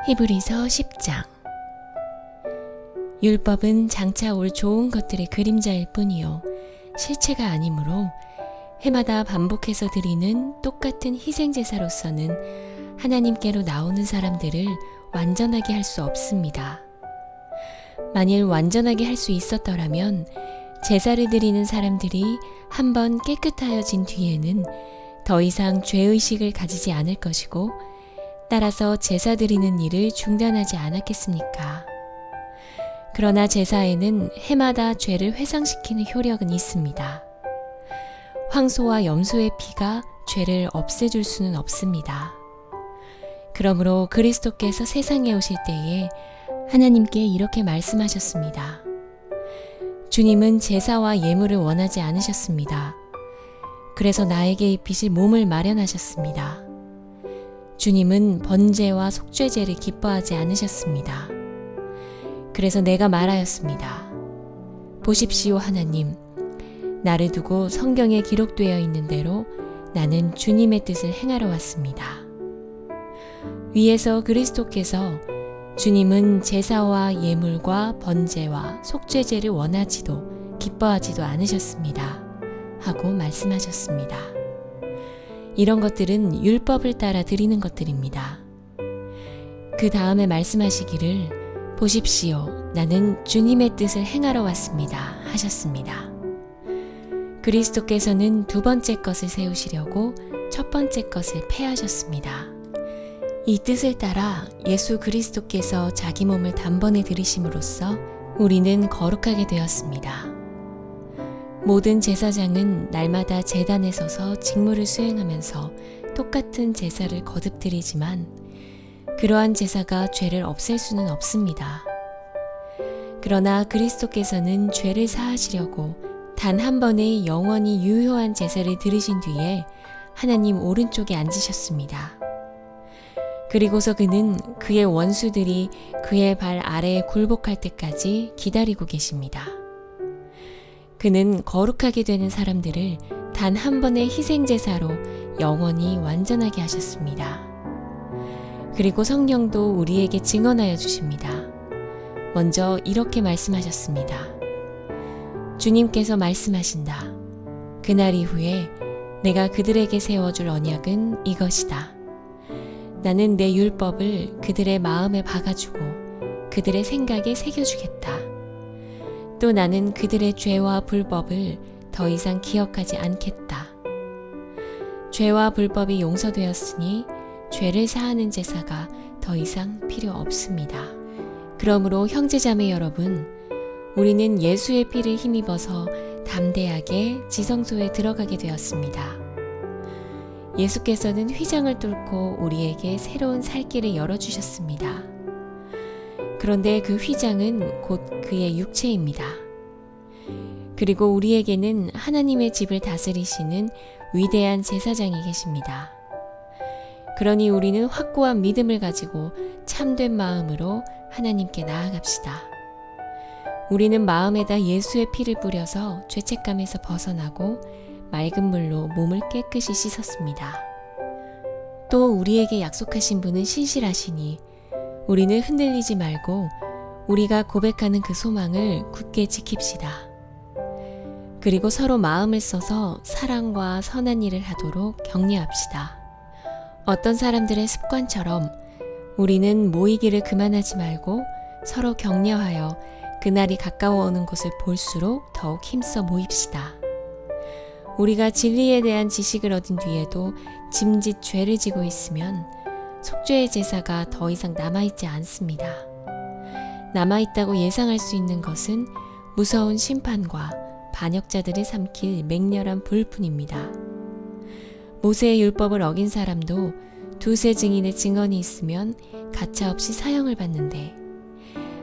히브리서 10장. 율법은 장차 올 좋은 것들의 그림자일 뿐이요 실체가 아니므로 해마다 반복해서 드리는 똑같은 희생제사로서는 하나님께로 나오는 사람들을 완전하게 할 수 없습니다. 만일 완전하게 할 수 있었더라면 제사를 드리는 사람들이 한번 깨끗하여진 뒤에는 더 이상 죄의식을 가지지 않을 것이고 따라서 제사 드리는 일을 중단하지 않았겠습니까? 그러나 제사에는 해마다 죄를 회상시키는 효력은 있습니다. 황소와 염소의 피가 죄를 없애줄 수는 없습니다. 그러므로 그리스도께서 세상에 오실 때에 하나님께 이렇게 말씀하셨습니다. 주님은 제사와 예물을 원하지 않으셨습니다. 그래서 나에게 입히실 몸을 마련하셨습니다. 주님은 번제와 속죄제를 기뻐하지 않으셨습니다. 그래서 내가 말하였습니다. 보십시오 하나님, 나를 두고 성경에 기록되어 있는 대로 나는 주님의 뜻을 행하러 왔습니다. 위에서 그리스도께서 주님은 제사와 예물과 번제와 속죄제를 원하지도 기뻐하지도 않으셨습니다. 하고 말씀하셨습니다. 이런 것들은 율법을 따라 드리는 것들입니다. 그 다음에 말씀하시기를 보십시오, 나는 주님의 뜻을 행하러 왔습니다. 하셨습니다. 그리스도께서는 두 번째 것을 세우시려고 첫 번째 것을 폐하셨습니다. 이 뜻을 따라 예수 그리스도께서 자기 몸을 단번에 들이심으로써 우리는 거룩하게 되었습니다. 모든 제사장은 날마다 제단에 서서 직무를 수행하면서 똑같은 제사를 거듭 드리지만 그러한 제사가 죄를 없앨 수는 없습니다. 그러나 그리스도께서는 죄를 사하시려고 단 한 번의 영원히 유효한 제사를 드리신 뒤에 하나님 오른쪽에 앉으셨습니다. 그리고서 그는 그의 원수들이 그의 발 아래에 굴복할 때까지 기다리고 계십니다. 그는 거룩하게 되는 사람들을 단 한 번의 희생제사로 영원히 완전하게 하셨습니다. 그리고 성령도 우리에게 증언하여 주십니다. 먼저 이렇게 말씀하셨습니다. 주님께서 말씀하신다. 그날 이후에 내가 그들에게 세워줄 언약은 이것이다. 나는 내 율법을 그들의 마음에 박아주고 그들의 생각에 새겨주겠다. 또 나는 그들의 죄와 불법을 더 이상 기억하지 않겠다. 죄와 불법이 용서되었으니 죄를 사하는 제사가 더 이상 필요 없습니다. 그러므로 형제자매 여러분, 우리는 예수의 피를 힘입어서 담대하게 지성소에 들어가게 되었습니다. 예수께서는 휘장을 뚫고 우리에게 새로운 살 길을 열어주셨습니다. 그런데 그 휘장은 곧 그의 육체입니다. 그리고 우리에게는 하나님의 집을 다스리시는 위대한 제사장이 계십니다. 그러니 우리는 확고한 믿음을 가지고 참된 마음으로 하나님께 나아갑시다. 우리는 마음에다 예수의 피를 뿌려서 죄책감에서 벗어나고 맑은 물로 몸을 깨끗이 씻었습니다. 또 우리에게 약속하신 분은 신실하시니 우리는 흔들리지 말고 우리가 고백하는 그 소망을 굳게 지킵시다. 그리고 서로 마음을 써서 사랑과 선한 일을 하도록 격려합시다. 어떤 사람들의 습관처럼 우리는 모이기를 그만하지 말고 서로 격려하여 그날이 가까워 오는 것을 볼수록 더욱 힘써 모입시다. 우리가 진리에 대한 지식을 얻은 뒤에도 짐짓 죄를 지고 있으면 속죄의 제사가 더 이상 남아있지 않습니다. 남아있다고 예상할 수 있는 것은 무서운 심판과 반역자들을 삼킬 맹렬한 불뿐입니다. 모세의 율법을 어긴 사람도 두세 증인의 증언이 있으면 가차없이 사형을 받는데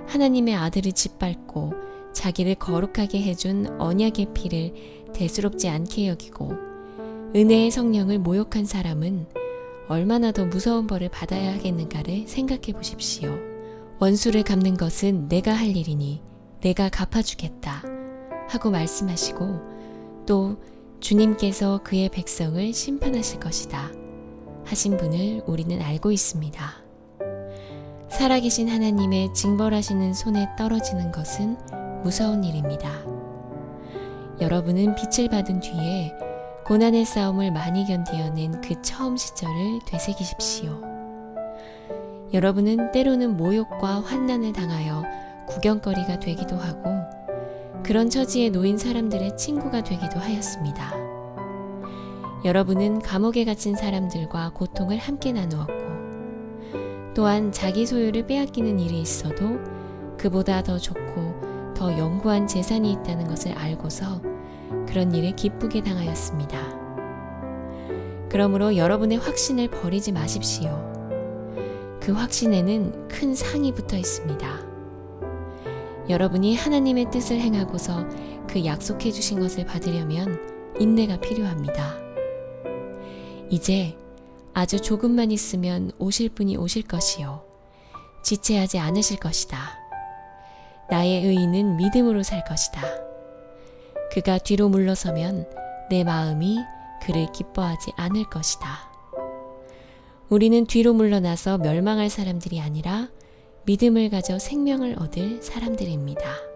하나님의 아들을 짓밟고 자기를 거룩하게 해준 언약의 피를 대수롭지 않게 여기고 은혜의 성령을 모욕한 사람은 얼마나 더 무서운 벌을 받아야 하겠는가를 생각해 보십시오. 원수를 갚는 것은 내가 할 일이니 내가 갚아주겠다 하고 말씀하시고 또 주님께서 그의 백성을 심판하실 것이다 하신 분을 우리는 알고 있습니다. 살아계신 하나님의 징벌하시는 손에 떨어지는 것은 무서운 일입니다. 여러분은 빛을 받은 뒤에 고난의 싸움을 많이 견디어낸 그 처음 시절을 되새기십시오. 여러분은 때로는 모욕과 환난을 당하여 구경거리가 되기도 하고 그런 처지에 놓인 사람들의 친구가 되기도 하였습니다. 여러분은 감옥에 갇힌 사람들과 고통을 함께 나누었고 또한 자기 소유를 빼앗기는 일이 있어도 그보다 더 좋고 더 영구한 재산이 있다는 것을 알고서 그런 일에 기쁘게 당하였습니다. 그러므로 여러분의 확신을 버리지 마십시오. 그 확신에는 큰 상이 붙어 있습니다. 여러분이 하나님의 뜻을 행하고서 그 약속해 주신 것을 받으려면 인내가 필요합니다. 이제 아주 조금만 있으면 오실 분이 오실 것이요 지체하지 않으실 것이다. 나의 의인은 믿음으로 살 것이다. 그가 뒤로 물러서면 내 마음이 그를 기뻐하지 않을 것이다. 우리는 뒤로 물러나서 멸망할 사람들이 아니라 믿음을 가져 생명을 얻을 사람들입니다.